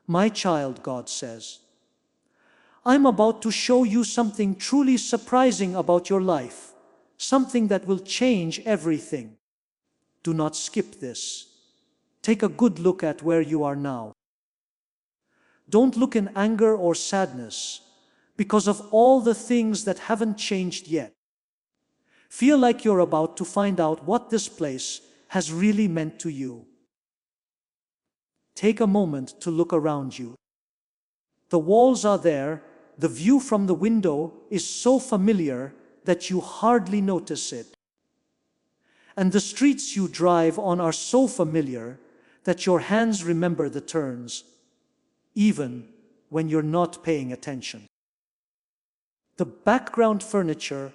My child, God says, I'm about to show you something truly surprising about your life, something that will change everything. Do not skip this. Take a good look at where you are now. Don't look in anger or sadness because of all the things that haven't changed yet. Feel like you're about to find out what this place has really meant to you. Take a moment to look around you. The walls are there, the view from the window is so familiar that you hardly notice it. And the streets you drive on are so familiar that your hands remember the turns, even when you're not paying attention. The background furniture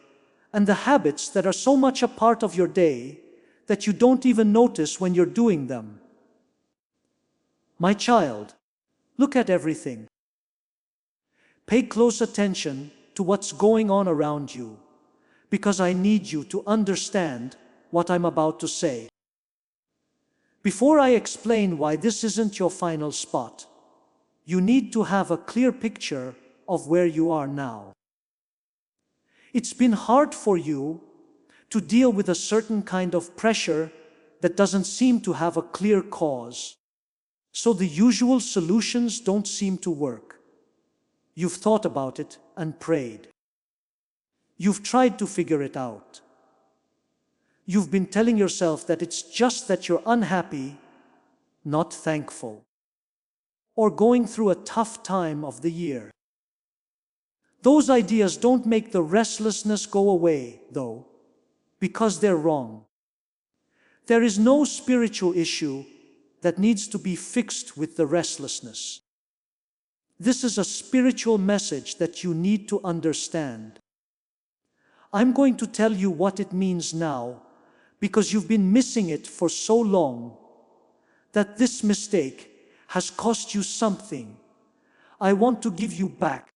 and the habits that are so much a part of your day that you don't even notice when you're doing them. My child, look at everything. Pay close attention to what's going on around you, because I need you to understand what I'm about to say. Before I explain why this isn't your final spot, you need to have a clear picture of where you are now. It's been hard for you to deal with a certain kind of pressure that doesn't seem to have a clear cause. So the usual solutions don't seem to work. You've thought about it and prayed. You've tried to figure it out. You've been telling yourself that it's just that you're unhappy, not thankful, or going through a tough time of the year. Those ideas don't make the restlessness go away, though, because they're wrong. There is no spiritual issue that needs to be fixed with the restlessness. This is a spiritual message that you need to understand. I'm going to tell you what it means now, because you've been missing it for so long that this mistake has cost you something. I want to give you back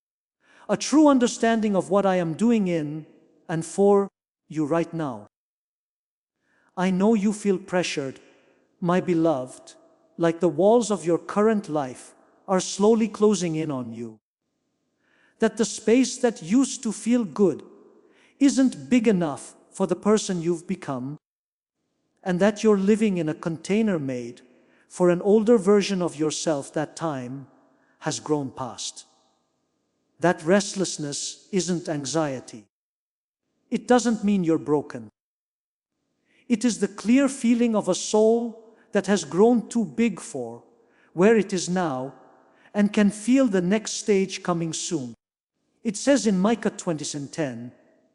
a true understanding of what I am doing in and for you right now. I know you feel pressured, my beloved, like the walls of your current life are slowly closing in on you. That the space that used to feel good isn't big enough for the person you've become, and that you're living in a container made for an older version of yourself that time has grown past. That restlessness isn't anxiety. It doesn't mean you're broken. It is the clear feeling of a soul that has grown too big for where it is now and can feel the next stage coming soon. It says in Micah 20:10,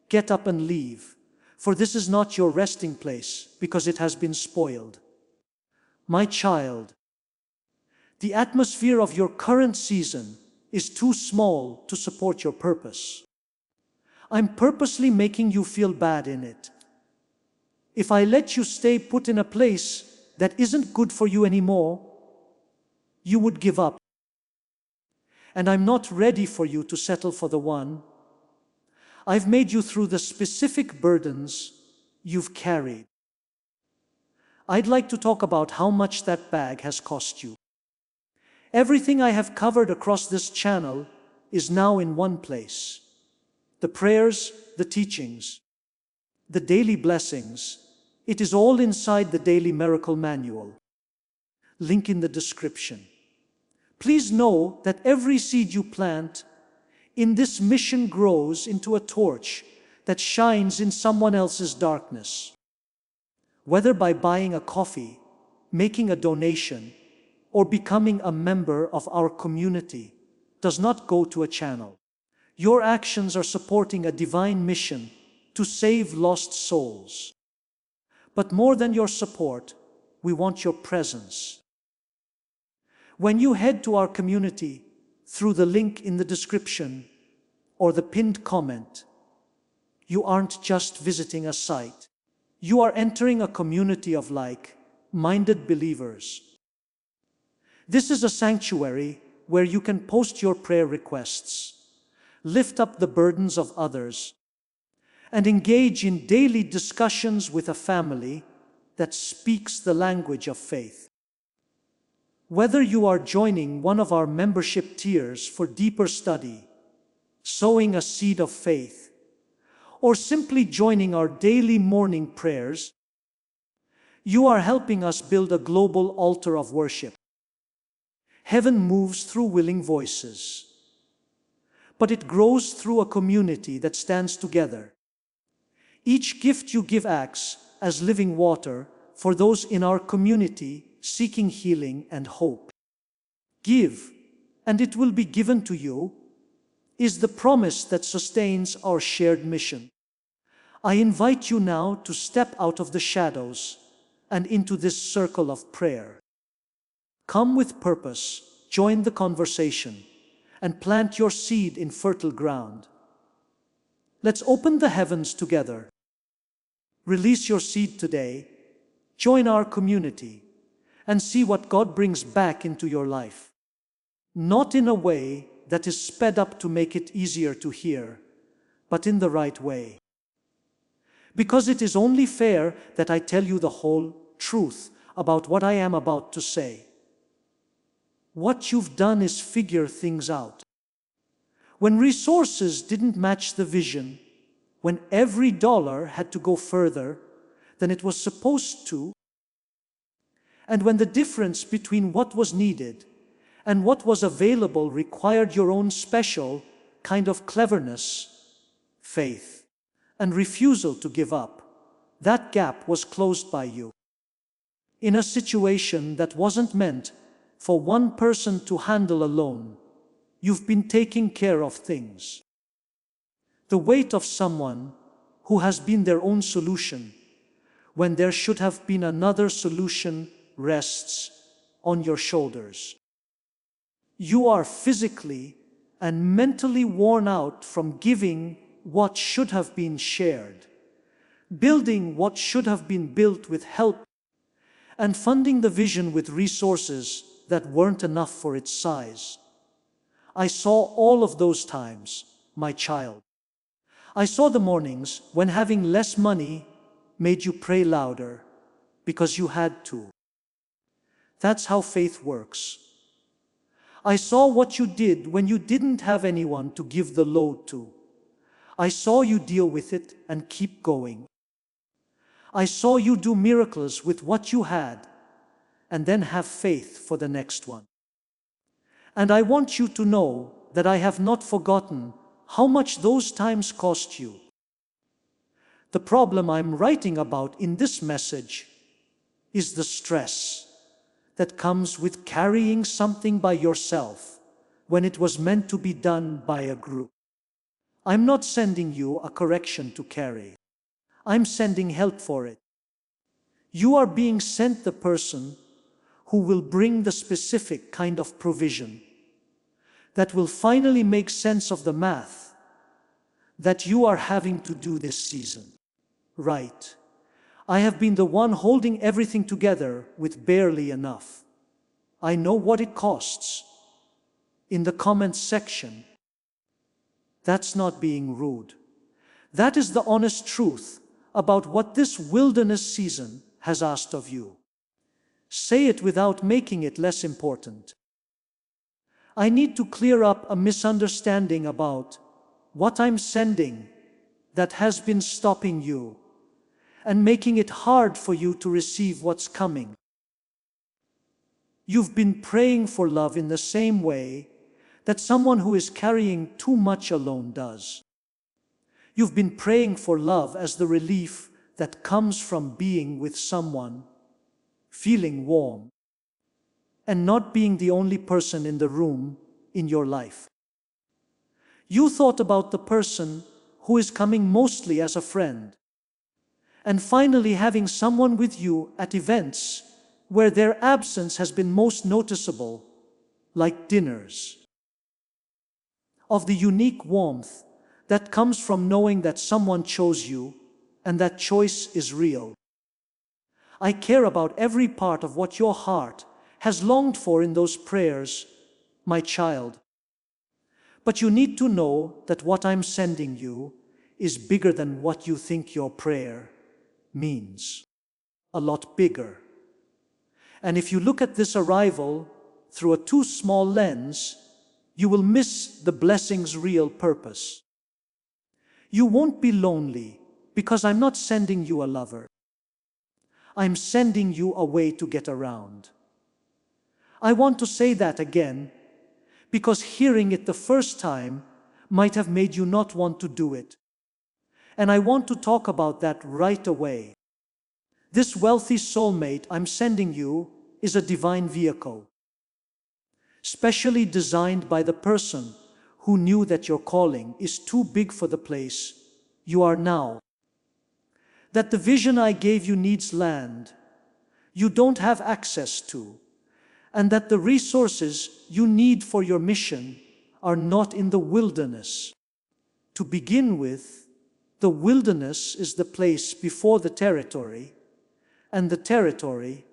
"Get up and leave, for this is not your resting place, because it has been spoiled." My child, the atmosphere of your current season is too small to support your purpose. I'm purposely making you feel bad in it. If I let you stay put in a place that isn't good for you anymore, you would give up. And I'm not ready for you to settle for the one. I've made you through the specific burdens you've carried. I'd like to talk about how much that bag has cost you. Everything I have covered across this channel is now in one place. The prayers, the teachings, the daily blessings, it is all inside the Daily Miracle Manual. Link in the description. Please know that every seed you plant in this mission grows into a torch that shines in someone else's darkness. Whether by buying a coffee, making a donation, or becoming a member of our community, does not go to a channel. Your actions are supporting a divine mission to save lost souls. But more than your support, we want your presence. When you head to our community through the link in the description or the pinned comment, you aren't just visiting a site. You are entering a community of like-minded believers. This is a sanctuary where you can post your prayer requests, lift up the burdens of others, and engage in daily discussions with a family that speaks the language of faith. Whether you are joining one of our membership tiers for deeper study, sowing a seed of faith, or simply joining our daily morning prayers, you are helping us build a global altar of worship. Heaven moves through willing voices, but it grows through a community that stands together. Each gift you give acts as living water for those in our community seeking healing and hope. Give, and it will be given to you, is the promise that sustains our shared mission. I invite you now to step out of the shadows and into this circle of prayer. Come with purpose, join the conversation, and plant your seed in fertile ground. Let's open the heavens together. Release your seed today, join our community, and see what God brings back into your life. Not in a way that is sped up to make it easier to hear, but in the right way. Because it is only fair that I tell you the whole truth about what I am about to say. What you've done is figure things out. When resources didn't match the vision, when every dollar had to go further than it was supposed to, and when the difference between what was needed and what was available required your own special kind of cleverness, faith, and refusal to give up, that gap was closed by you. In a situation that wasn't meant for one person to handle alone, you've been taking care of things. The weight of someone who has been their own solution, when there should have been another solution, rests on your shoulders. You are physically and mentally worn out from giving what should have been shared, building what should have been built with help, and funding the vision with resources that weren't enough for its size. I saw all of those times, my child. I saw the mornings when having less money made you pray louder because you had to. That's how faith works. I saw what you did when you didn't have anyone to give the load to. I saw you deal with it and keep going. I saw you do miracles with what you had and then have faith for the next one. And I want you to know that I have not forgotten how much those times cost you. The problem I'm writing about in this message is the stress that comes with carrying something by yourself when it was meant to be done by a group. I'm not sending you a correction to carry. I'm sending help for it. You are being sent the person who will bring the specific kind of provision that will finally make sense of the math that you are having to do this season. Right. I have been the one holding everything together with barely enough. I know what it costs. In the comments section. That's not being rude. That is the honest truth about what this wilderness season has asked of you. Say it without making it less important. I need to clear up a misunderstanding about what I'm sending that has been stopping you and making it hard for you to receive what's coming. You've been praying for love in the same way that someone who is carrying too much alone does. You've been praying for love as the relief that comes from being with someone, feeling warm, and not being the only person in the room in your life. You thought about the person who is coming mostly as a friend, and finally having someone with you at events where their absence has been most noticeable, like dinners. Of the unique warmth that comes from knowing that someone chose you and that choice is real. I care about every part of what your heart has longed for in those prayers, my child. But you need to know that what I'm sending you is bigger than what you think your prayer means. A lot bigger. And if you look at this arrival through a too small lens, you will miss the blessing's real purpose. You won't be lonely because I'm not sending you a lover. I'm sending you a way to get around. I want to say that again because hearing it the first time might have made you not want to do it. And I want to talk about that right away. This wealthy soulmate I'm sending you is a divine vehicle, specially designed by the person who knew that your calling is too big for the place you are now. That the vision I gave you needs land you don't have access to, and that the resources you need for your mission are not in the wilderness. To begin with, the wilderness is the place before the territory, and the territory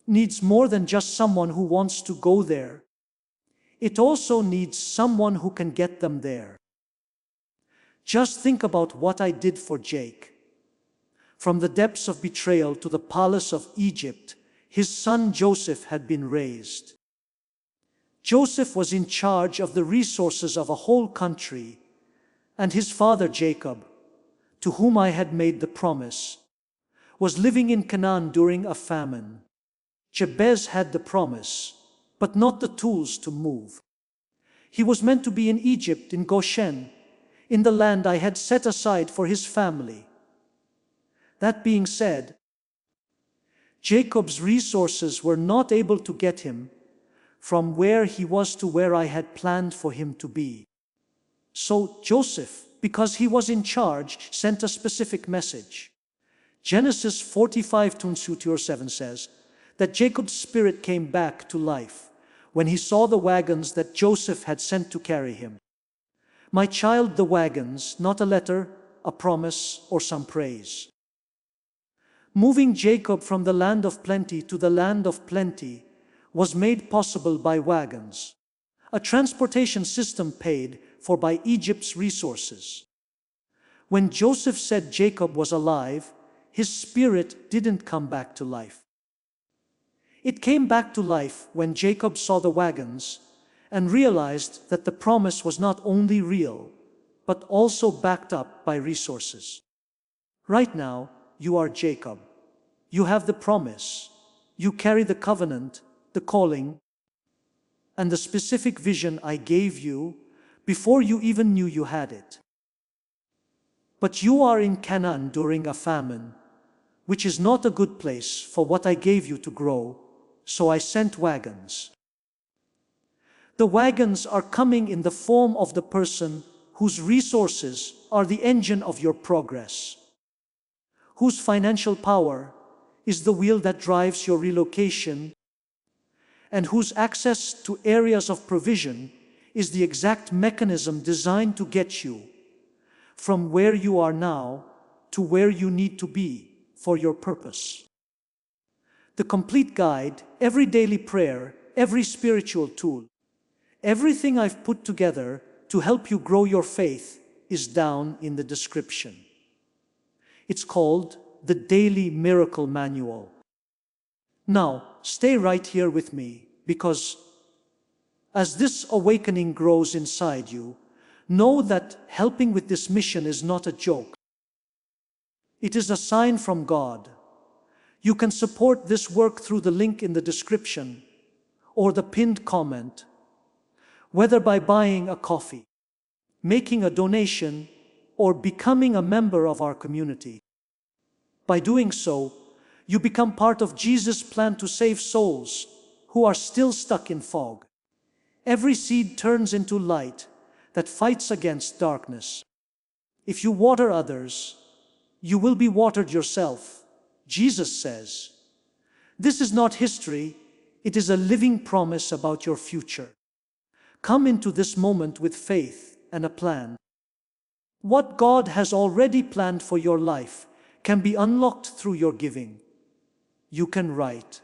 needs more than just someone who wants to go there. It also needs someone who can get them there. Just think about what I did for Jake. From the depths of betrayal to the palace of Egypt, his son Joseph had been raised. Joseph was in charge of the resources of a whole country, and his father Jacob, to whom I had made the promise, was living in Canaan during a famine. Jabez had the promise, but not the tools to move. He was meant to be in Egypt, in Goshen, in the land I had set aside for his family. That being said, Jacob's resources were not able to get him from where he was to where I had planned for him to be. So Joseph, because he was in charge, sent a specific message. Genesis 45:2-7 says that Jacob's spirit came back to life when he saw the wagons that Joseph had sent to carry him. My child, the wagons, not a letter, a promise, or some praise. Moving Jacob from the land of plenty to the land of plenty was made possible by wagons, a transportation system paid for by Egypt's resources. When Joseph said Jacob was alive, his spirit didn't come back to life. It came back to life when Jacob saw the wagons and realized that the promise was not only real, but also backed up by resources. Right now, you are Jacob. You have the promise. You carry the covenant, the calling, and the specific vision I gave you before you even knew you had it. But you are in Canaan during a famine, which is not a good place for what I gave you to grow, so I sent wagons. The wagons are coming in the form of the person whose resources are the engine of your progress, whose financial power is the wheel that drives your relocation, and whose access to areas of provision is the exact mechanism designed to get you from where you are now to where you need to be for your purpose. The complete guide, every daily prayer, every spiritual tool, everything I've put together to help you grow your faith is down in the description. It's called the Daily Miracle Manual. Now, stay right here with me, because as this awakening grows inside you, know that helping with this mission is not a joke. It is a sign from God. You can support this work through the link in the description or the pinned comment, whether by buying a coffee, making a donation, or becoming a member of our community. By doing so, you become part of Jesus' plan to save souls who are still stuck in fog. Every seed turns into light that fights against darkness. If you water others, you will be watered yourself, Jesus says. This is not history, it is a living promise about your future. Come into this moment with faith and a plan. What God has already planned for your life can be unlocked through your giving. You can write,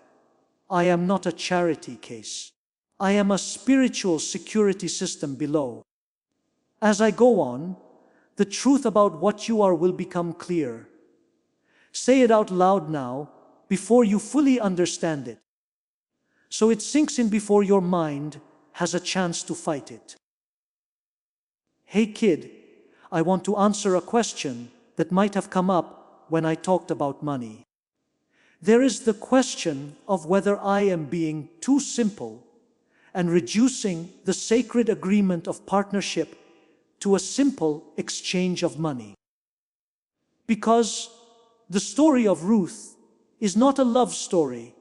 I am not a charity case. I am a spiritual security system below. As I go on, the truth about what you are will become clear. Say it out loud now, before you fully understand it. so it sinks in before your mind has a chance to fight it. Hey kid, I want to answer a question that might have come up when I talked about money. There is the question of whether I am being too simple and reducing the sacred agreement of partnership to a simple exchange of money. Because the story of Ruth is not a love story,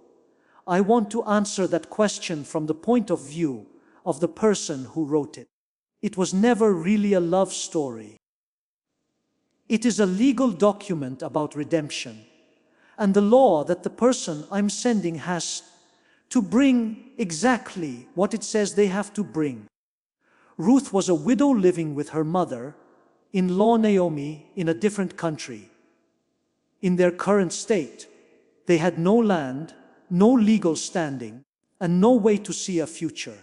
I want to answer that question from the point of view of the person who wrote it. It was never really a love story. It is a legal document about redemption and the law that the person I'm sending has to bring exactly what it says they have to bring. Ruth was a widow living with her mother-in-law Naomi in a different country. In their current state, they had no land, no legal standing, and no way to see a future.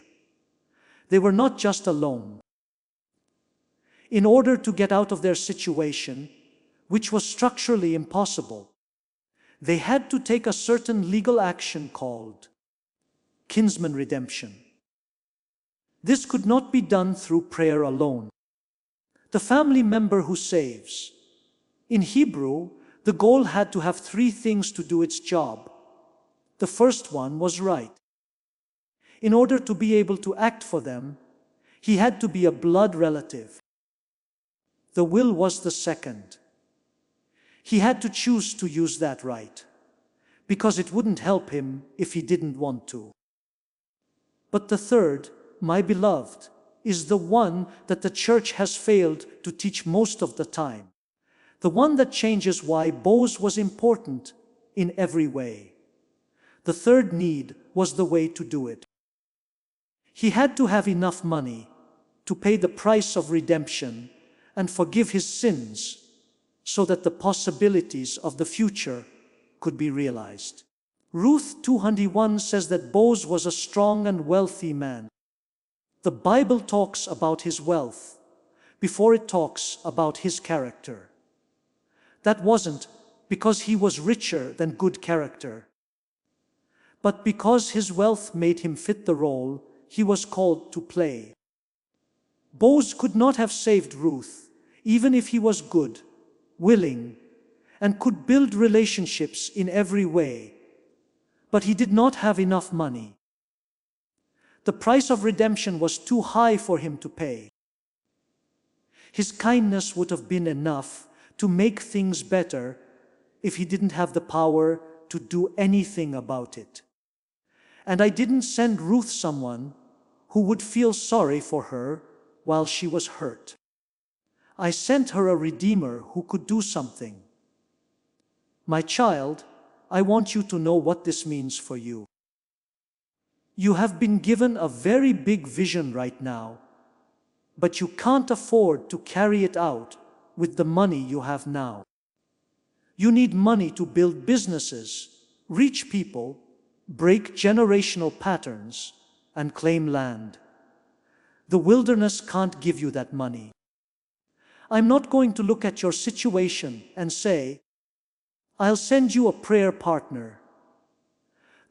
They were not just alone. In order to get out of their situation, which was structurally impossible, they had to take a certain legal action called kinsman redemption. This could not be done through prayer alone. The family member who saves. In Hebrew, the goal had to have three things to do its job. The first one was right. In order to be able to act for them, he had to be a blood relative. The will was the second. He had to choose to use that right, because it wouldn't help him if he didn't want to. But the third, my beloved, is the one that the church has failed to teach most of the time. The one that changes why Boaz was important in every way. The third need was the way to do it. He had to have enough money to pay the price of redemption and forgive his sins so that the possibilities of the future could be realized. Ruth 2:1 says that Boaz was a strong and wealthy man. The Bible talks about his wealth before it talks about his character. That wasn't because he was richer than good character, but because his wealth made him fit the role he was called to play. Boaz could not have saved Ruth, even if he was good, willing, and could build relationships in every way, but he did not have enough money. The price of redemption was too high for him to pay. His kindness would have been enough to make things better if he didn't have the power to do anything about it. And I didn't send Ruth someone who would feel sorry for her while she was hurt. I sent her a redeemer who could do something. My child, I want you to know what this means for you. You have been given a very big vision right now, but you can't afford to carry it out with the money you have now. You need money to build businesses, reach people, break generational patterns, and claim land. The wilderness can't give you that money. I'm not going to look at your situation and say, I'll send you a prayer partner.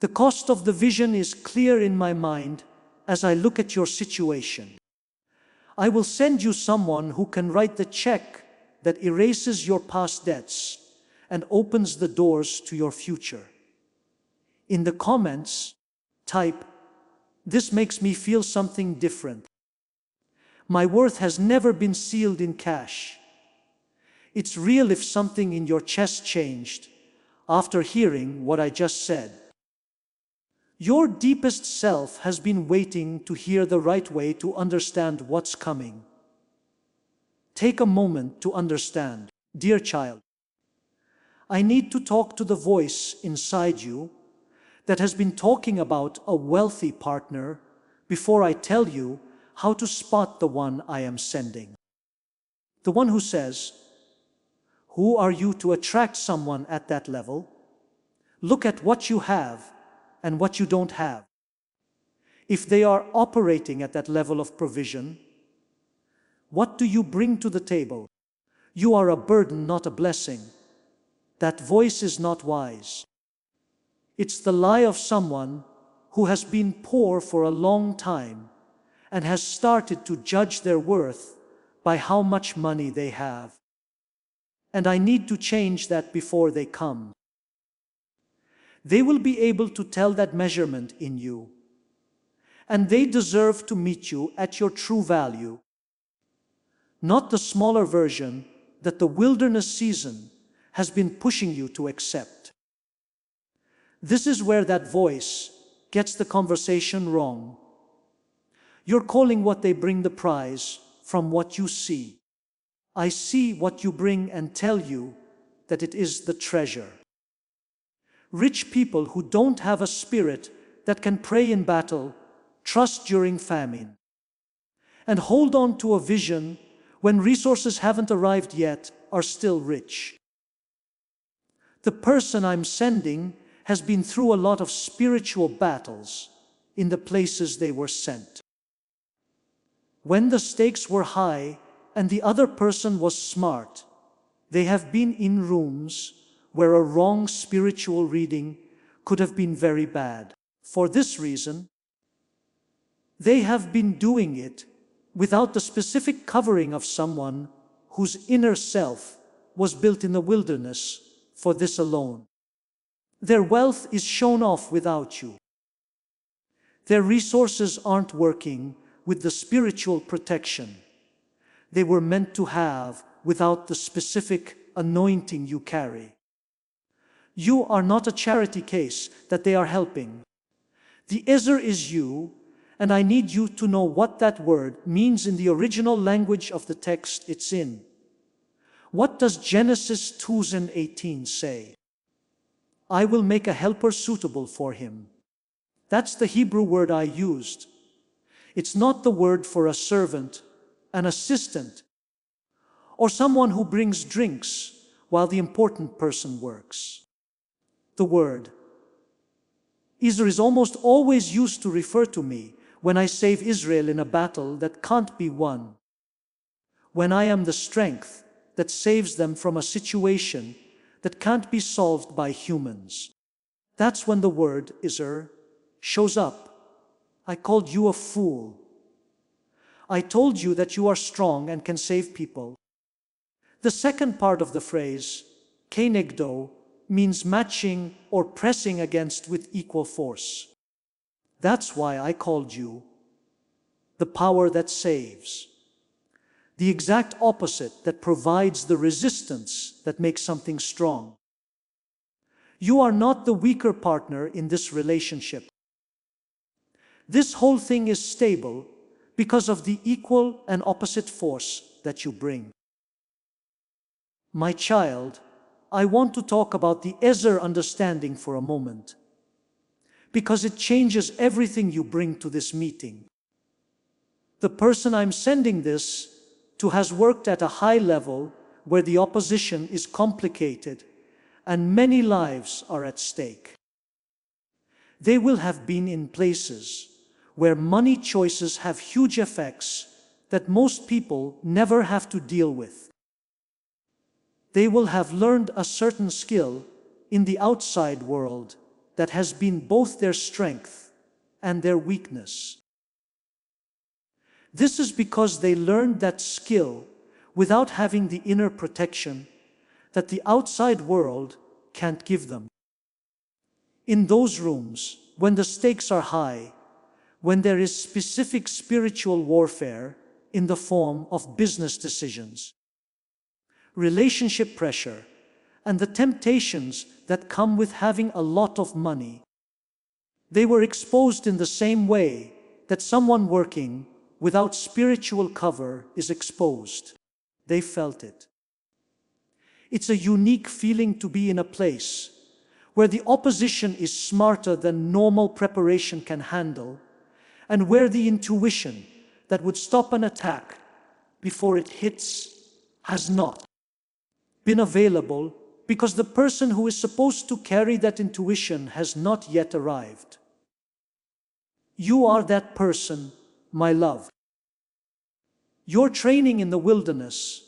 The cost of the vision is clear in my mind as I look at your situation. I will send you someone who can write the check that erases your past debts and opens the doors to your future. In the comments, type, "This makes me feel something different. My worth has never been sealed in cash." It's real if something in your chest changed after hearing what I just said. Your deepest self has been waiting to hear the right way to understand what's coming. Take a moment to understand. Dear child, I need to talk to the voice inside you that has been talking about a wealthy partner before I tell you how to spot the one I am sending. The one who says, "Who are you to attract someone at that level? Look at what you have and what you don't have." If they are operating at that level of provision, what do you bring to the table? You are a burden, not a blessing. That voice is not wise. It's the lie of someone who has been poor for a long time and has started to judge their worth by how much money they have. And I need to change that before they come. They will be able to tell that measurement in you. And they deserve to meet you at your true value, not the smaller version that the wilderness season has been pushing you to accept. This is where that voice gets the conversation wrong. You're calling what they bring the prize from what you see. I see what you bring and tell you that it is the treasure. Rich people who don't have a spirit that can pray in battle, trust during famine, and hold on to a vision when resources haven't arrived yet are still rich. The person I'm sending has been through a lot of spiritual battles in the places they were sent. When the stakes were high and the other person was smart, they have been in rooms where a wrong spiritual reading could have been very bad. For this reason, they have been doing it without the specific covering of someone whose inner self was built in the wilderness for this alone. Their wealth is shown off without you. Their resources aren't working with the spiritual protection they were meant to have without the specific anointing you carry. You are not a charity case that they are helping. The Ezer is you, and I need you to know what that word means in the original language of the text it's in. What does Genesis 2:18 say? I will make a helper suitable for him. That's the Hebrew word I used. It's not the word for a servant, an assistant, or someone who brings drinks while the important person works. The word Ezer is almost always used to refer to me when I save Israel in a battle that can't be won. When I am the strength that saves them from a situation that can't be solved by humans. That's when the word Ezer shows up. I called you a fool. I told you that you are strong and can save people. The second part of the phrase, kenegdo, means matching or pressing against with equal force. That's why I called you the power that saves. The exact opposite that provides the resistance that makes something strong. You are not the weaker partner in this relationship. This whole thing is stable because of the equal and opposite force that you bring. My child, I want to talk about the Ezer understanding for a moment, because it changes everything you bring to this meeting. The person I'm sending this to has worked at a high level where the opposition is complicated and many lives are at stake. They will have been in places where money choices have huge effects that most people never have to deal with. They will have learned a certain skill in the outside world that has been both their strength and their weakness. This is because they learned that skill without having the inner protection that the outside world can't give them. In those rooms, when the stakes are high, when there is specific spiritual warfare in the form of business decisions, relationship pressure, and the temptations that come with having a lot of money, they were exposed in the same way that someone working without spiritual cover is exposed. They felt it. It's a unique feeling to be in a place where the opposition is smarter than normal preparation can handle, and where the intuition that would stop an attack before it hits has not been available because the person who is supposed to carry that intuition has not yet arrived. You are that person, my love. Your training in the wilderness,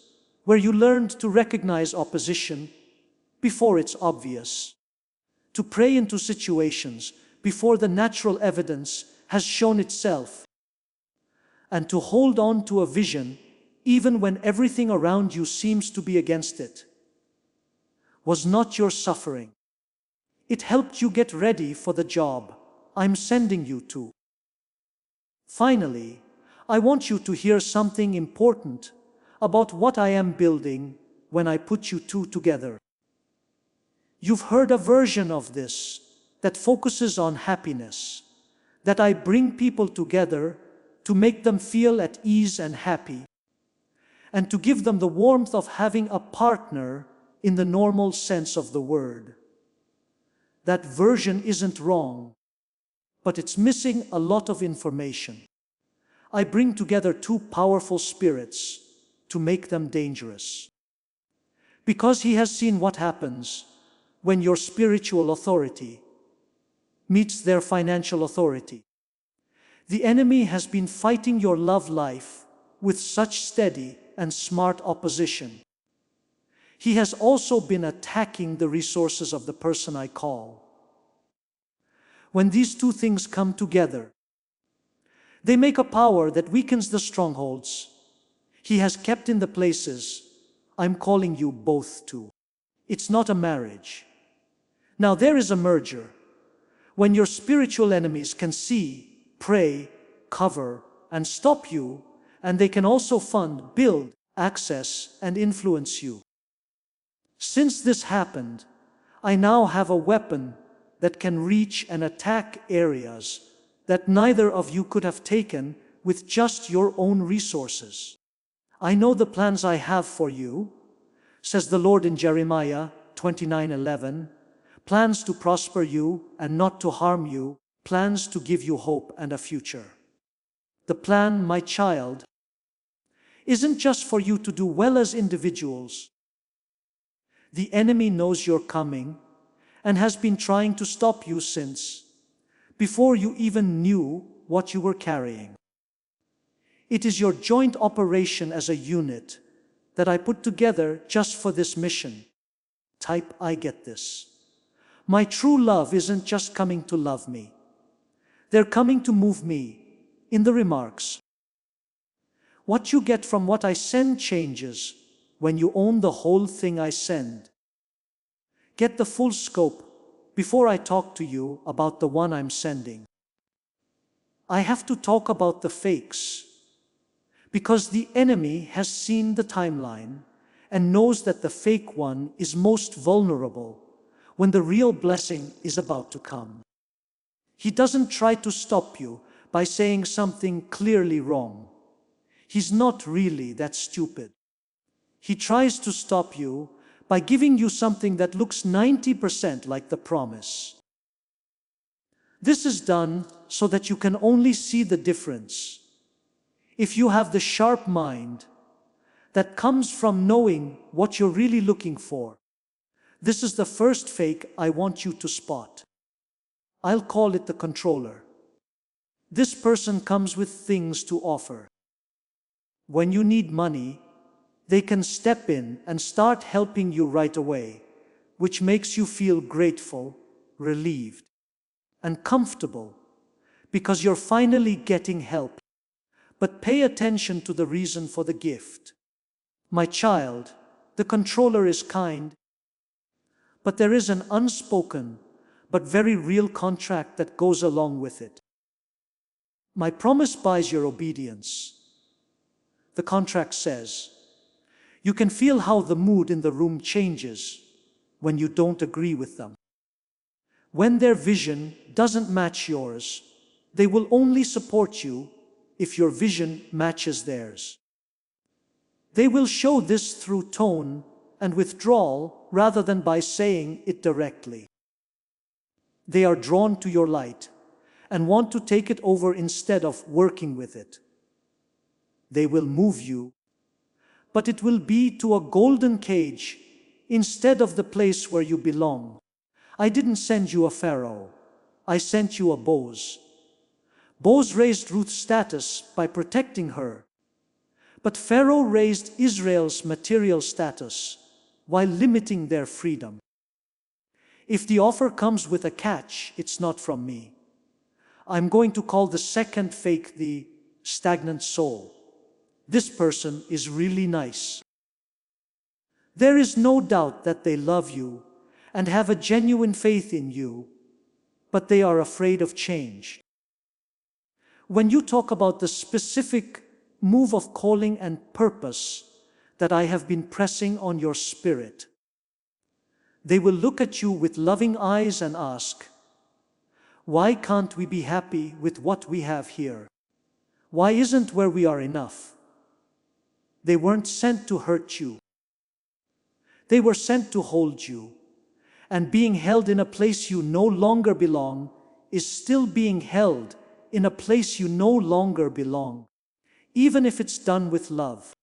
where you learned to recognize opposition before it's obvious, to pray into situations before the natural evidence has shown itself. And to hold on to a vision, even when everything around you seems to be against it, was not your suffering. It helped you get ready for the job I'm sending you to. Finally, I want you to hear something important about what I am building when I put you two together. You've heard a version of this that focuses on happiness, that I bring people together to make them feel at ease and happy, and to give them the warmth of having a partner in the normal sense of the word. That version isn't wrong, but it's missing a lot of information. I bring together two powerful spirits to make them dangerous. Because he has seen what happens when your spiritual authority meets their financial authority. The enemy has been fighting your love life with such steady and smart opposition. He has also been attacking the resources of the person I call. When these two things come together, they make a power that weakens the strongholds he has kept in the places I'm calling you both to. It's not a marriage. Now there is a merger. When your spiritual enemies can see, pray, cover, and stop you, and they can also fund, build, access, and influence you. Since this happened, I now have a weapon that can reach and attack areas that neither of you could have taken with just your own resources. I know the plans I have for you, says the Lord in Jeremiah 29:11, plans to prosper you and not to harm you, plans to give you hope and a future. The plan, my child, isn't just for you to do well as individuals. The enemy knows you're coming and has been trying to stop you since before you even knew what you were carrying. It is your joint operation as a unit that I put together just for this mission. Type, I get this. My true love isn't just coming to love me. They're coming to move me. In the remarks, what you get from what I send changes when you own the whole thing I send. Get the full scope before I talk to you about the one I'm sending. I have to talk about the fakes, because the enemy has seen the timeline and knows that the fake one is most vulnerable when the real blessing is about to come. He doesn't try to stop you by saying something clearly wrong. He's not really that stupid. He tries to stop you by giving you something that looks 90% like the promise. This is done so that you can only see the difference. If you have the sharp mind that comes from knowing what you're really looking for, this is the first fake I want you to spot. I'll call it the controller. This person comes with things to offer. When you need money, they can step in and start helping you right away, which makes you feel grateful, relieved, and comfortable because you're finally getting help. But pay attention to the reason for the gift. My child, the controller is kind, but there is an unspoken but very real contract that goes along with it. My promise buys your obedience. The contract says, you can feel how the mood in the room changes when you don't agree with them. When their vision doesn't match yours, they will only support you if your vision matches theirs. They will show this through tone and withdrawal rather than by saying it directly. They are drawn to your light and want to take it over instead of working with it. They will move you, but it will be to a golden cage instead of the place where you belong. I didn't send you a Pharaoh. I sent you a Boaz. Boaz raised Ruth's status by protecting her, but Pharaoh raised Israel's material status while limiting their freedom. If the offer comes with a catch, it's not from me. I'm going to call the second fake the stagnant soul. This person is really nice. There is no doubt that they love you and have a genuine faith in you, but they are afraid of change. When you talk about the specific move of calling and purpose that I have been pressing on your spirit, they will look at you with loving eyes and ask, why can't we be happy with what we have here? Why isn't where we are enough? They weren't sent to hurt you. They were sent to hold you. And being held in a place you no longer belong is still being held in a place you no longer belong, even if it's done with love.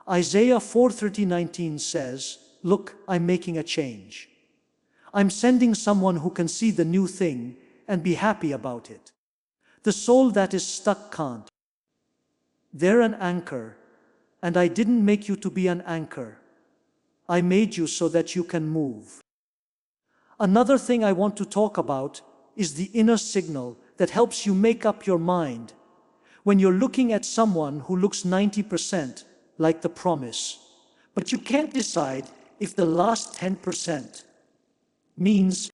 Isaiah 4:19 says, look, I'm making a change. I'm sending someone who can see the new thing and be happy about it. The soul that is stuck can't. They're an anchor, and I didn't make you to be an anchor. I made you so that you can move. Another thing I want to talk about is the inner signal that helps you make up your mind when you're looking at someone who looks 90% like the promise, but you can't decide if the last 10% means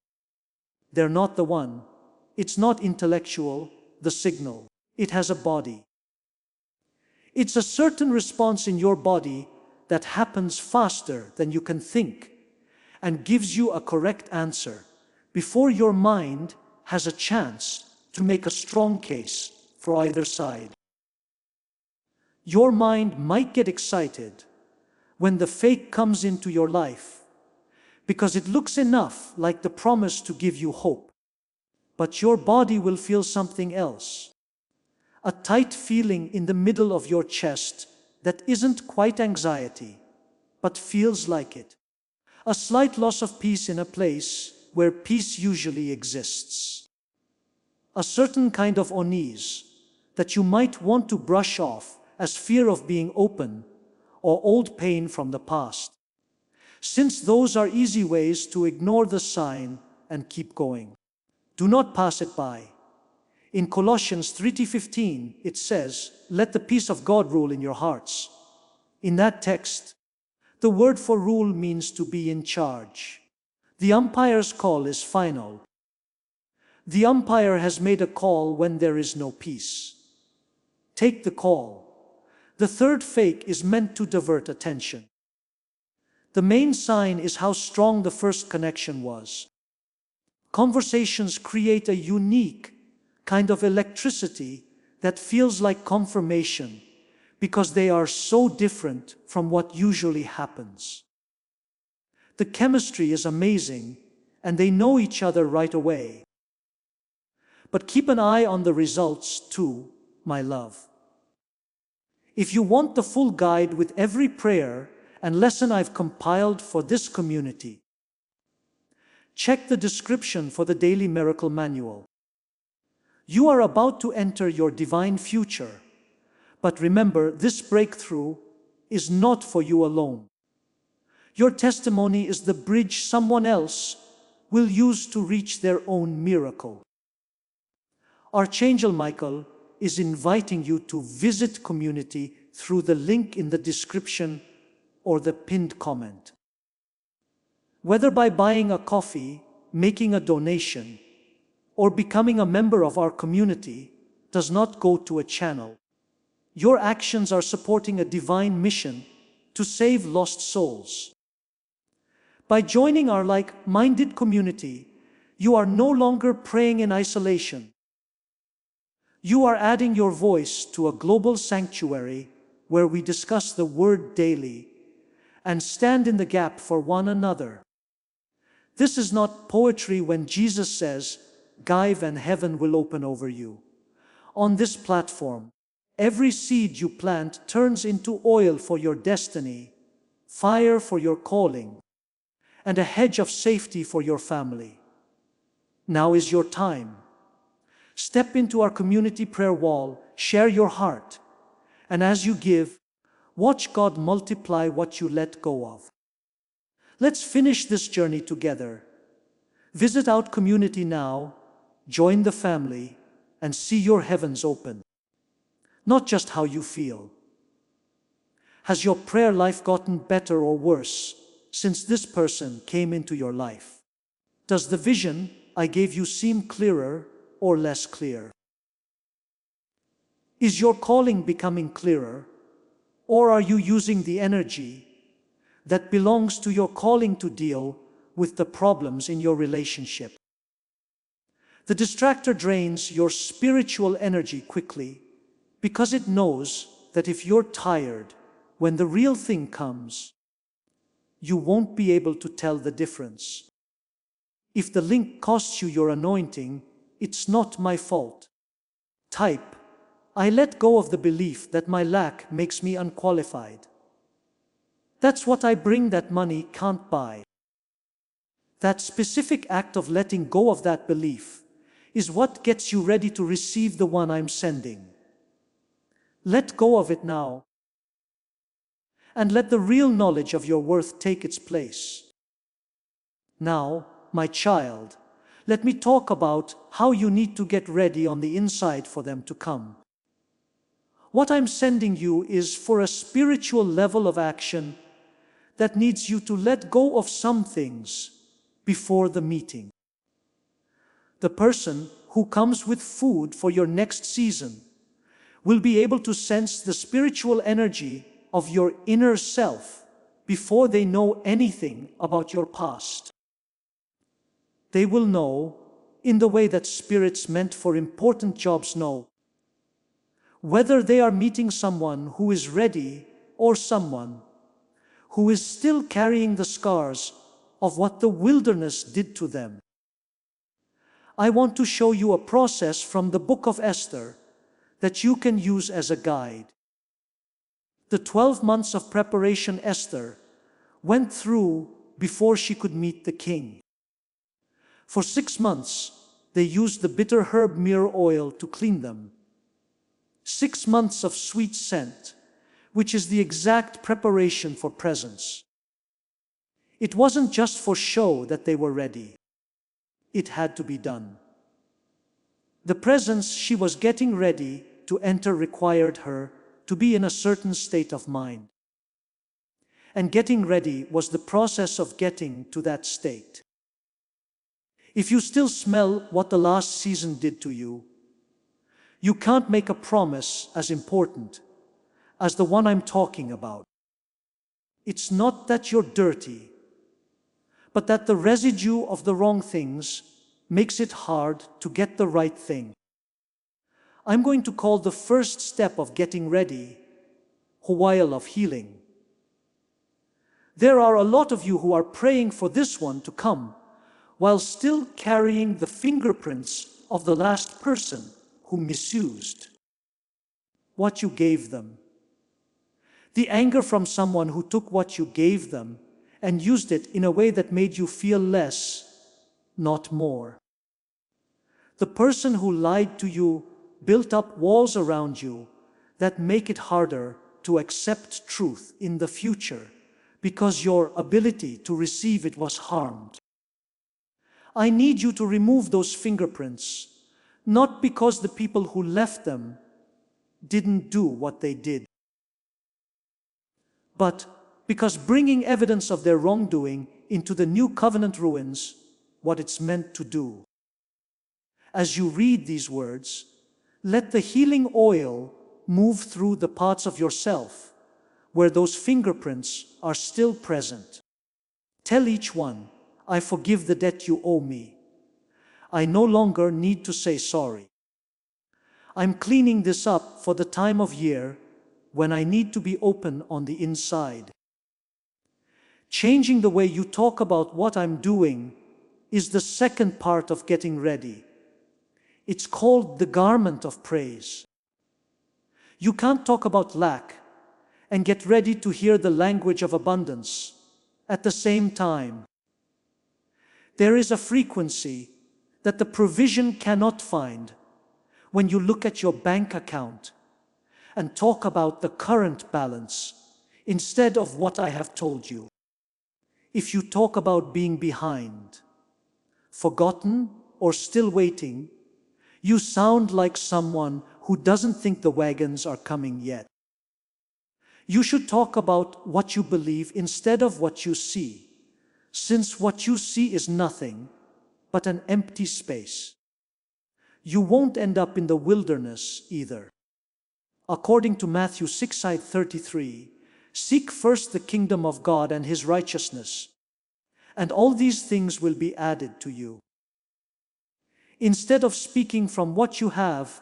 they're not the one. It's not intellectual, the signal. It has a body. It's a certain response in your body that happens faster than you can think and gives you a correct answer before your mind has a chance to make a strong case for either side. Your mind might get excited when the fake comes into your life because it looks enough like the promise to give you hope. But your body will feel something else. A tight feeling in the middle of your chest that isn't quite anxiety, but feels like it. A slight loss of peace in a place where peace usually exists. A certain kind of unease that you might want to brush off as fear of being open or old pain from the past. Since those are easy ways to ignore the sign and keep going. Do not pass it by. In Colossians 3:15, it says, let the peace of God rule in your hearts. In that text, the word for rule means to be in charge. The umpire's call is final. The umpire has made a call when there is no peace. Take the call. The third fake is meant to divert attention. The main sign is how strong the first connection was. Conversations create a unique kind of electricity that feels like confirmation because they are so different from what usually happens. The chemistry is amazing and they know each other right away. But keep an eye on the results too, my love. If you want the full guide with every prayer and lesson I've compiled for this community, check the description for the Daily Miracle Manual. You are about to enter your divine future, but remember, this breakthrough is not for you alone. Your testimony is the bridge someone else will use to reach their own miracle. Archangel Michael is inviting you to visit community through the link in the description or the pinned comment. Whether by buying a coffee, making a donation, or becoming a member of our community does not go to a channel. Your actions are supporting a divine mission to save lost souls. By joining our like-minded community, you are no longer praying in isolation. You are adding your voice to a global sanctuary where we discuss the Word daily and stand in the gap for one another. This is not poetry when Jesus says, "Give and heaven will open over you." On this platform, every seed you plant turns into oil for your destiny, fire for your calling, and a hedge of safety for your family. Now is your time. Step into our community prayer wall, share your heart, and as you give, watch God multiply what you let go of. Let's finish this journey together. Visit our community now, join the family, and see your heavens open. Not just how you feel. Has your prayer life gotten better or worse since this person came into your life? Does the vision I gave you seem clearer or less clear? Is your calling becoming clearer, or are you using the energy that belongs to your calling to deal with the problems in your relationship? The distractor drains your spiritual energy quickly because it knows that if you're tired, when the real thing comes, you won't be able to tell the difference. If the link costs you your anointing, it's not my fault. Type, I let go of the belief that my lack makes me unqualified. That's what I bring that money can't buy. That specific act of letting go of that belief is what gets you ready to receive the one I'm sending. Let go of it now, and let the real knowledge of your worth take its place. Now, my child, let me talk about how you need to get ready on the inside for them to come. What I'm sending you is for a spiritual level of action that needs you to let go of some things before the meeting. The person who comes with food for your next season will be able to sense the spiritual energy of your inner self before they know anything about your past. They will know, in the way that spirits meant for important jobs know, whether they are meeting someone who is ready or someone who is still carrying the scars of what the wilderness did to them. I want to show you a process from the book of Esther that you can use as a guide. The 12 months of preparation Esther went through before she could meet the king. For 6 months, they used the bitter herb myrrh oil to clean them. 6 months of sweet scent, which is the exact preparation for presence. It wasn't just for show that they were ready. It had to be done. The presence she was getting ready to enter required her to be in a certain state of mind. And getting ready was the process of getting to that state. If you still smell what the last season did to you, you can't make a promise as important as the one I'm talking about. It's not that you're dirty, but that the residue of the wrong things makes it hard to get the right thing. I'm going to call the first step of getting ready Huayal of healing. There are a lot of you who are praying for this one to come while still carrying the fingerprints of the last person who misused what you gave them. The anger from someone who took what you gave them and used it in a way that made you feel less, not more. The person who lied to you built up walls around you that make it harder to accept truth in the future because your ability to receive it was harmed. I need you to remove those fingerprints, not because the people who left them didn't do what they did, but because bringing evidence of their wrongdoing into the new covenant ruins what it's meant to do. As you read these words, let the healing oil move through the parts of yourself where those fingerprints are still present. Tell each one, I forgive the debt you owe me. I no longer need to say sorry. I'm cleaning this up for the time of year when I need to be open on the inside. Changing the way you talk about what I'm doing is the second part of getting ready. It's called the garment of praise. You can't talk about lack and get ready to hear the language of abundance at the same time. There is a frequency that the provision cannot find when you look at your bank account and talk about the current balance instead of what I have told you. If you talk about being behind, forgotten, or still waiting, You sound like someone who doesn't think the wagons are coming yet. You should talk about what you believe instead of what you see, since what you see is nothing but an empty space. You won't end up in the wilderness either. According to Matthew 6:33, seek first the kingdom of God and His righteousness, and all these things will be added to you. Instead of speaking from what you have,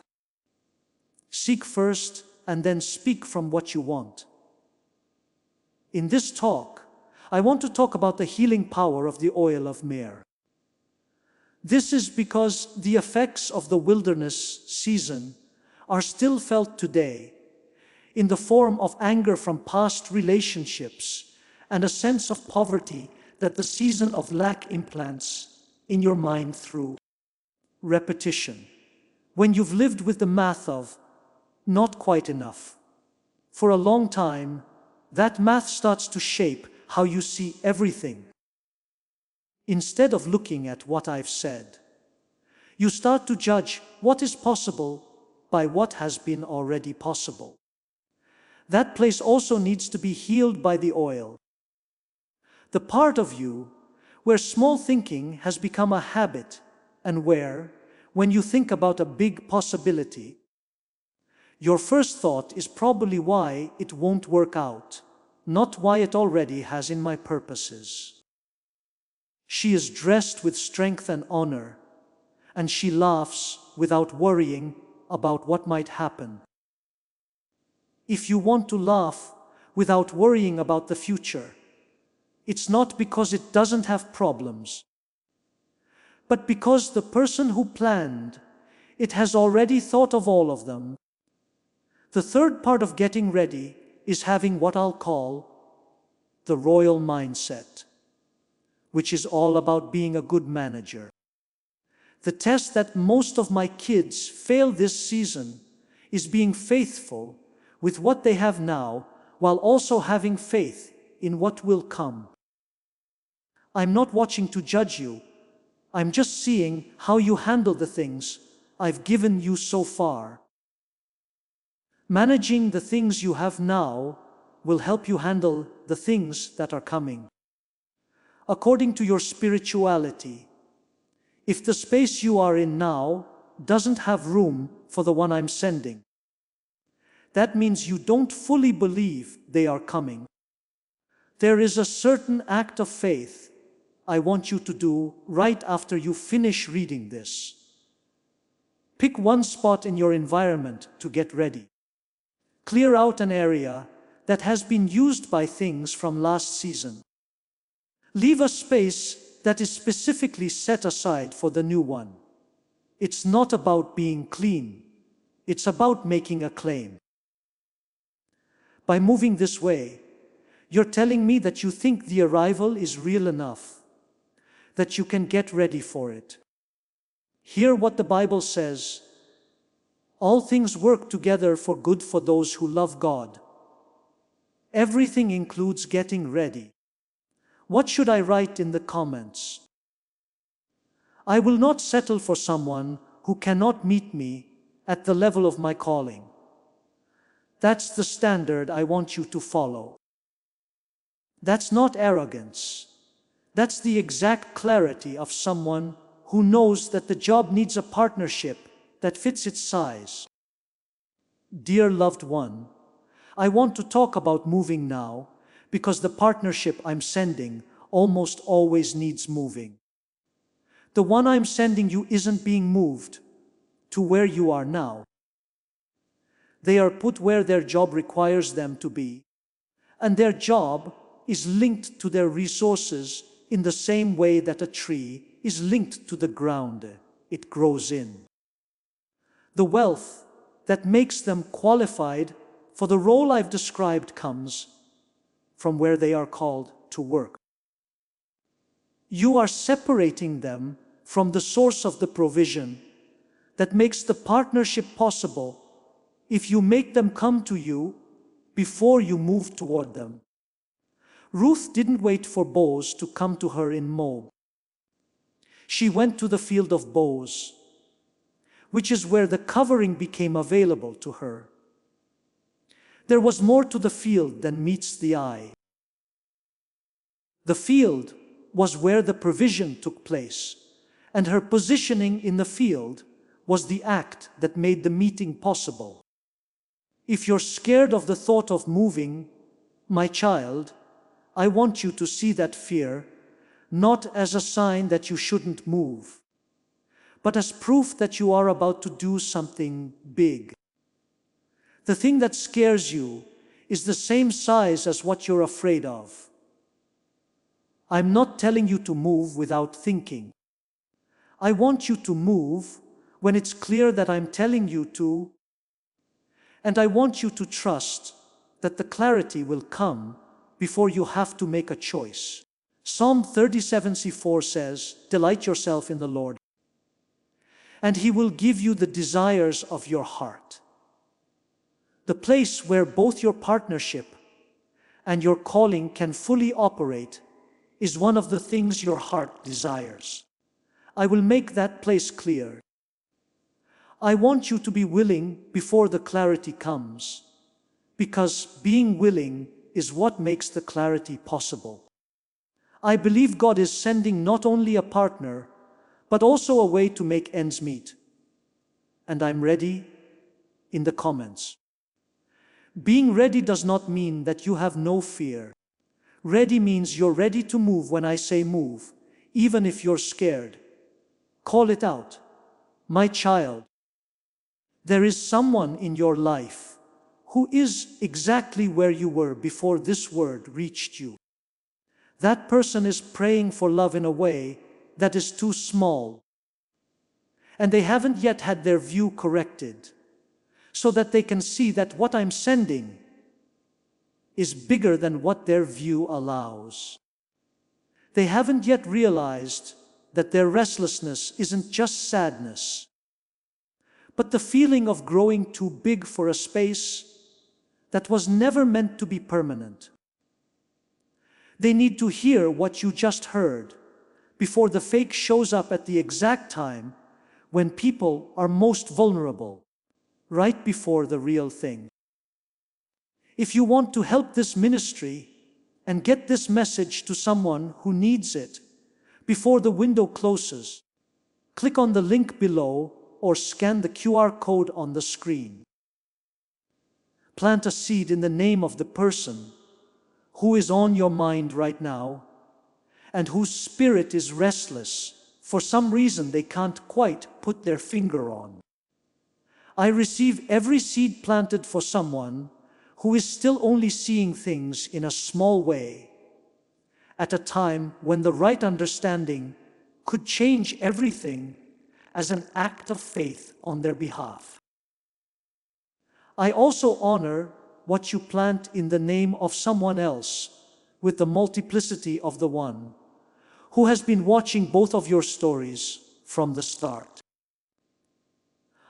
seek first and then speak from what you want. In this talk, I want to talk about the healing power of the oil of myrrh. This is because the effects of the wilderness season are still felt today in the form of anger from past relationships and a sense of poverty that the season of lack implants in your mind through repetition. When you've lived with the math of not quite enough for a long time, that math starts to shape how you see everything. Instead of looking at what I've said, you start to judge what is possible by what has been already possible. That place also needs to be healed by the oil. The part of you where small thinking has become a habit and where, when you think about a big possibility, your first thought is probably why it won't work out, not why it already has in my purposes. She is dressed with strength and honor, and she laughs without worrying about what might happen. If you want to laugh without worrying about the future, it's not because it doesn't have problems, but because the person who planned it has already thought of all of them. The third part of getting ready is having what I'll call the royal mindset, which is all about being a good manager. The test that most of my kids fail this season is being faithful with what they have now while also having faith in what will come. I'm not watching to judge you. I'm just seeing how you handle the things I've given you so far. Managing the things you have now will help you handle the things that are coming. According to your spirituality, if the space you are in now doesn't have room for the one I'm sending, that means you don't fully believe they are coming. There is a certain act of faith I want you to do right after you finish reading this. Pick one spot in your environment to get ready. Clear out an area that has been used by things from last season. Leave a space that is specifically set aside for the new one. It's not about being clean. It's about making a claim. By moving this way, you're telling me that you think the arrival is real enough, that you can get ready for it. Hear what the Bible says. All things work together for good for those who love God. Everything includes getting ready. What should I write in the comments? I will not settle for someone who cannot meet me at the level of my calling. That's the standard I want you to follow. That's not arrogance. That's the exact clarity of someone who knows that the job needs a partnership that fits its size. Dear loved one, I want to talk about moving now because the partnership I'm sending almost always needs moving. The one I'm sending you isn't being moved to where you are now. They are put where their job requires them to be, and their job is linked to their resources in the same way that a tree is linked to the ground it grows in. The wealth that makes them qualified for the role I've described comes from where they are called to work. You are separating them from the source of the provision that makes the partnership possible if you make them come to you before you move toward them. Ruth didn't wait for Boaz to come to her in Moab. She went to the field of Boaz. which is where the covering became available to her. There was more to the field than meets the eye. The field was where the provision took place, and her positioning in the field was the act that made the meeting possible. If you're scared of the thought of moving, my child, I want you to see that fear not as a sign that you shouldn't move, but as proof that you are about to do something big. The thing that scares you is the same size as what you're afraid of. I'm not telling you to move without thinking. I want you to move when it's clear that I'm telling you to, and I want you to trust that the clarity will come before you have to make a choice. Psalm 37:4 says, "Delight yourself in the Lord, and He will give you the desires of your heart." The place where both your partnership and your calling can fully operate is one of the things your heart desires. I will make that place clear. I want you to be willing before the clarity comes, because being willing is what makes the clarity possible. I believe God is sending not only a partner, but also a way to make ends meet. And I'm ready in the comments. Being ready does not mean that you have no fear. Ready means you're ready to move when I say move, even if you're scared. Call it out. My child, there is someone in your life who is exactly where you were before this word reached you. That person is praying for love in a way that is too small, and they haven't yet had their view corrected, so that they can see that what I'm sending is bigger than what their view allows. They haven't yet realized that their restlessness isn't just sadness, but the feeling of growing too big for a space that was never meant to be permanent. They need to hear what you just heard before the fake shows up at the exact time when people are most vulnerable, right before the real thing. If you want to help this ministry and get this message to someone who needs it before the window closes, click on the link below or scan the QR code on the screen. Plant a seed in the name of the person who is on your mind right now and whose spirit is restless for some reason they can't quite put their finger on. I receive every seed planted for someone who is still only seeing things in a small way, at a time when the right understanding could change everything, as an act of faith on their behalf. I also honor what you plant in the name of someone else with the multiplicity of the one who has been watching both of your stories from the start.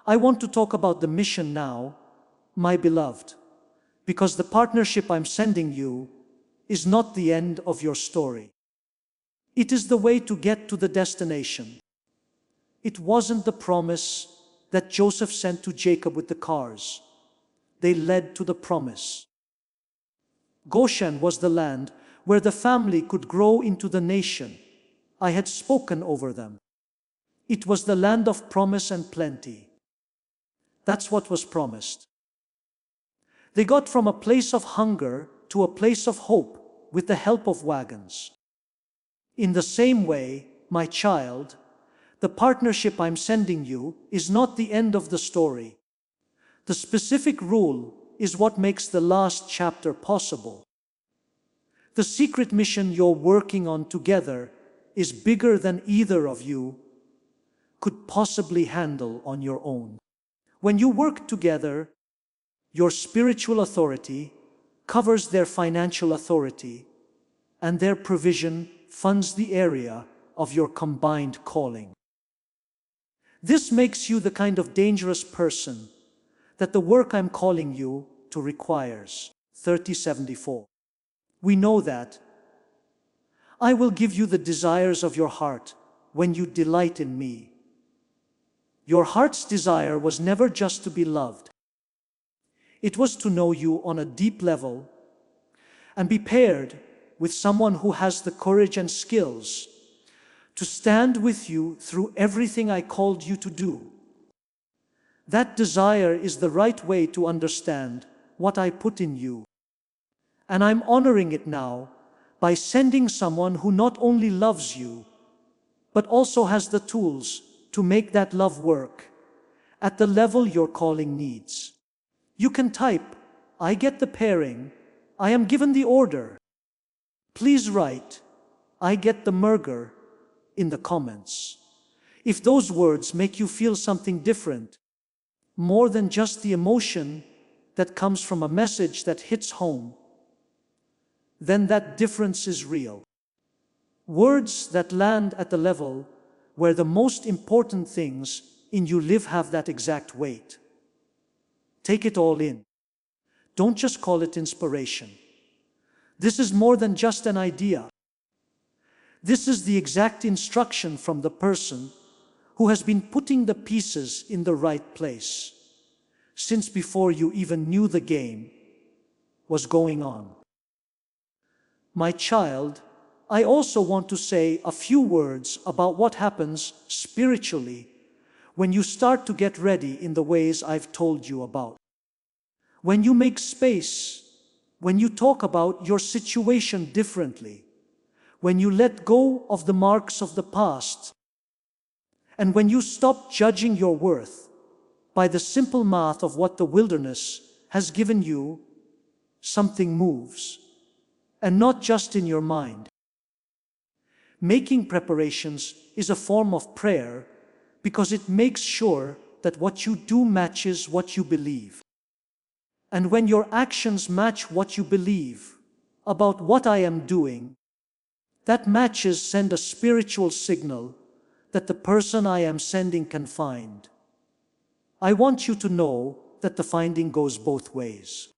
I want to talk about the mission now, my beloved, because the partnership I'm sending you is not the end of your story. It is the way to get to the destination. It wasn't the promise that Joseph sent to Jacob with the cars. They led to the promise. Goshen was the land where the family could grow into the nation I had spoken over them. It was the land of promise and plenty. That's what was promised. They got from a place of hunger to a place of hope with the help of wagons. In the same way, my child, the partnership I'm sending you is not the end of the story. The specific rule is what makes the last chapter possible. The secret mission you're working on together is bigger than either of you could possibly handle on your own. When you work together, your spiritual authority covers their financial authority, and their provision funds the area of your combined calling. This makes you the kind of dangerous person that the work I'm calling you to requires. 30:74. We know that. I will give you the desires of your heart when you delight in me. Your heart's desire was never just to be loved. It was to know you on a deep level and be paired with someone who has the courage and skills to stand with you through everything I called you to do. That desire is the right way to understand what I put in you. And I'm honoring it now by sending someone who not only loves you, but also has the tools to make that love work at the level your calling needs. You can type, "I get the pairing, I am given the order." Please write, "I get the merger," in the comments. If those words make you feel something different, more than just the emotion that comes from a message that hits home, then that difference is real. Words that land at the level where the most important things in you live have that exact weight. Take it all in. Don't just call it inspiration. This is more than just an idea. This is the exact instruction from the person who has been putting the pieces in the right place since before you even knew the game was going on. My child, I also want to say a few words about what happens spiritually when you start to get ready in the ways I've told you about. When you make space, when you talk about your situation differently, when you let go of the marks of the past, and when you stop judging your worth by the simple math of what the wilderness has given you, something moves, and not just in your mind. Making preparations is a form of prayer because it makes sure that what you do matches what you believe. And when your actions match what you believe about what I am doing, that matches send a spiritual signal that the person I am sending can find. I want you to know that the finding goes both ways.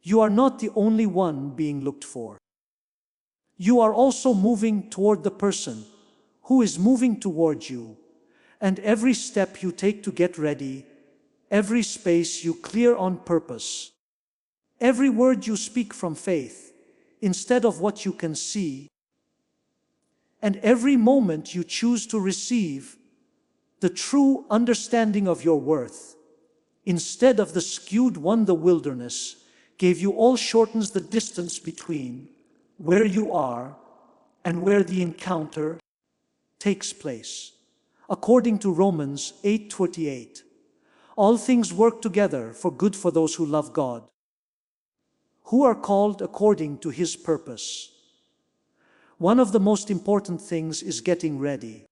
You are not the only one being looked for. You are also moving toward the person who is moving toward you, and every step you take to get ready, every space you clear on purpose, every word you speak from faith instead of what you can see, and every moment you choose to receive the true understanding of your worth instead of the skewed one the wilderness gave you all shortens the distance between where you are and where the encounter takes place. According to Romans 8:28, all things work together for good for those who love God, who are called according to His purpose. One of the most important things is getting ready.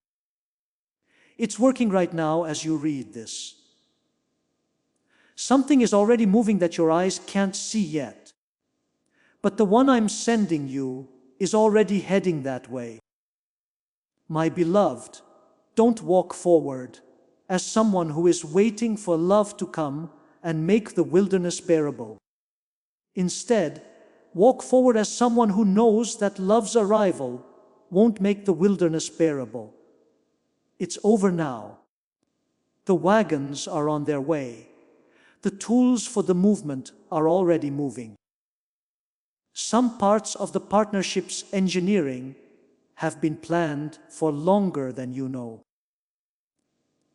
It's working right now as you read this. Something is already moving that your eyes can't see yet. But the one I'm sending you is already heading that way. My beloved, don't walk forward as someone who is waiting for love to come and make the wilderness bearable. Instead, walk forward as someone who knows that love's arrival won't make the wilderness bearable. It's over now. The wagons are on their way. The tools for the movement are already moving. Some parts of the partnership's engineering have been planned for longer than you know.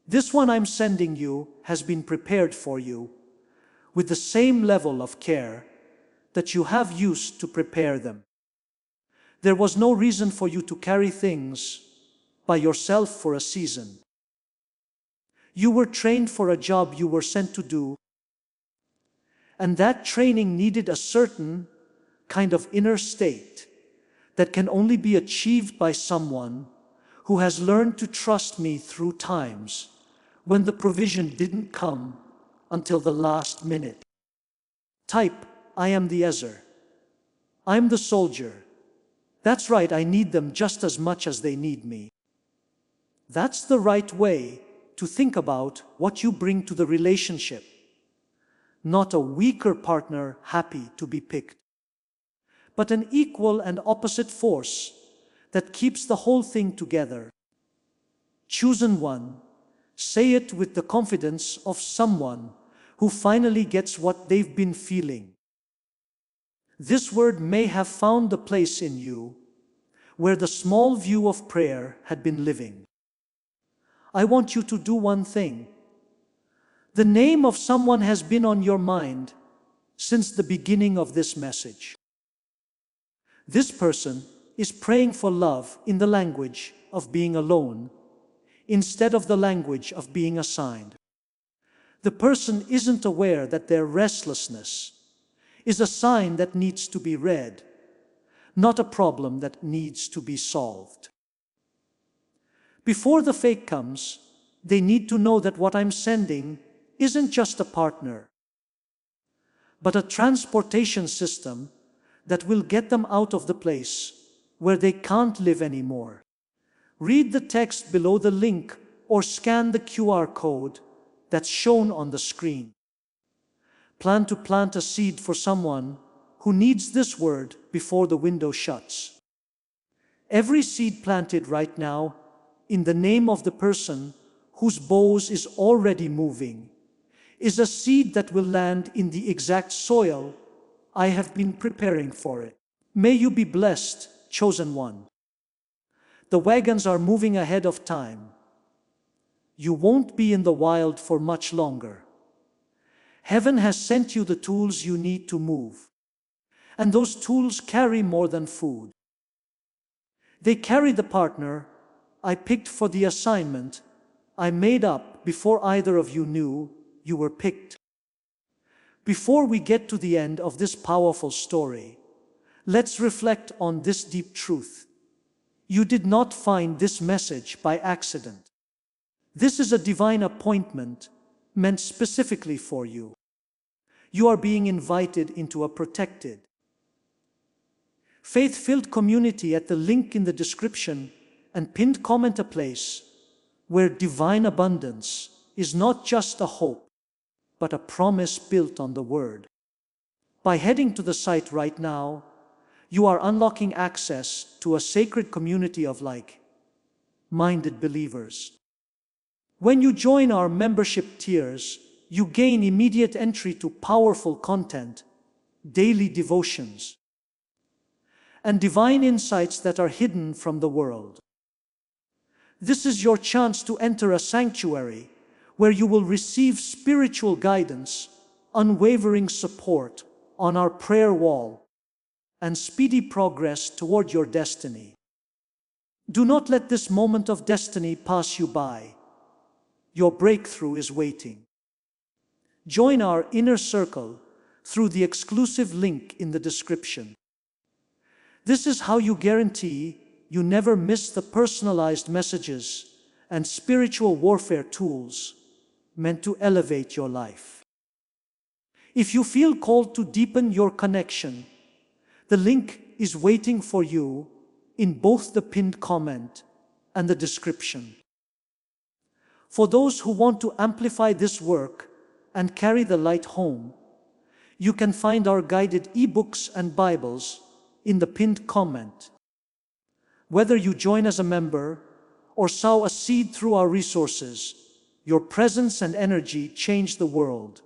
This one I'm sending you has been prepared for you with the same level of care that you have used to prepare them. There was no reason for you to carry things by yourself for a season. You were trained for a job you were sent to do, and that training needed a certain kind of inner state that can only be achieved by someone who has learned to trust me through times when the provision didn't come until the last minute. Type, I am the Ezer. I'm the soldier. That's right, I need them just as much as they need me. That's the right way to think about what you bring to the relationship. Not a weaker partner happy to be picked, but an equal and opposite force that keeps the whole thing together. Chosen one, Say it with the confidence of someone who finally gets what they've been feeling. This word may have found the place in you where the small view of prayer had been living. I want you to do one thing. The name of someone has been on your mind since the beginning of this message. This person is praying for love in the language of being alone instead of the language of being assigned. The person isn't aware that their restlessness is a sign that needs to be read, not a problem that needs to be solved. Before the fake comes, they need to know that what I'm sending isn't just a partner, but a transportation system that will get them out of the place where they can't live anymore. Read the text below the link or scan the QR code that's shown on the screen. Plan to plant a seed for someone who needs this word before the window shuts. Every seed planted right now in the name of the person whose bows is already moving is a seed that will land in the exact soil I have been preparing for it. May you be blessed, chosen one. The wagons are moving ahead of time. You won't be in the wild for much longer. Heaven has sent you the tools you need to move. And those tools carry more than food. They carry the partner I picked for the assignment I made up before either of you knew you were picked. Before we get to the end of this powerful story, let's reflect on this deep truth. You did not find this message by accident. This is a divine appointment meant specifically for you. You are being invited into a protected, faith-filled community at the link in the description and pinned comment, a place where divine abundance is not just a hope, but a promise built on the Word. By heading to the site right now, you are unlocking access to a sacred community of like-minded believers. When you join our membership tiers, you gain immediate entry to powerful content, daily devotions, and divine insights that are hidden from the world. This is your chance to enter a sanctuary where you will receive spiritual guidance, unwavering support on our prayer wall, and speedy progress toward your destiny. Do not let this moment of destiny pass you by. Your breakthrough is waiting. Join our inner circle through the exclusive link in the description. This is how you guarantee you never miss the personalized messages and spiritual warfare tools meant to elevate your life. If you feel called to deepen your connection, the link is waiting for you in both the pinned comment and the description. For those who want to amplify this work and carry the light home, you can find our guided ebooks and Bibles in the pinned comment. Whether you join as a member or sow a seed through our resources, your presence and energy change the world.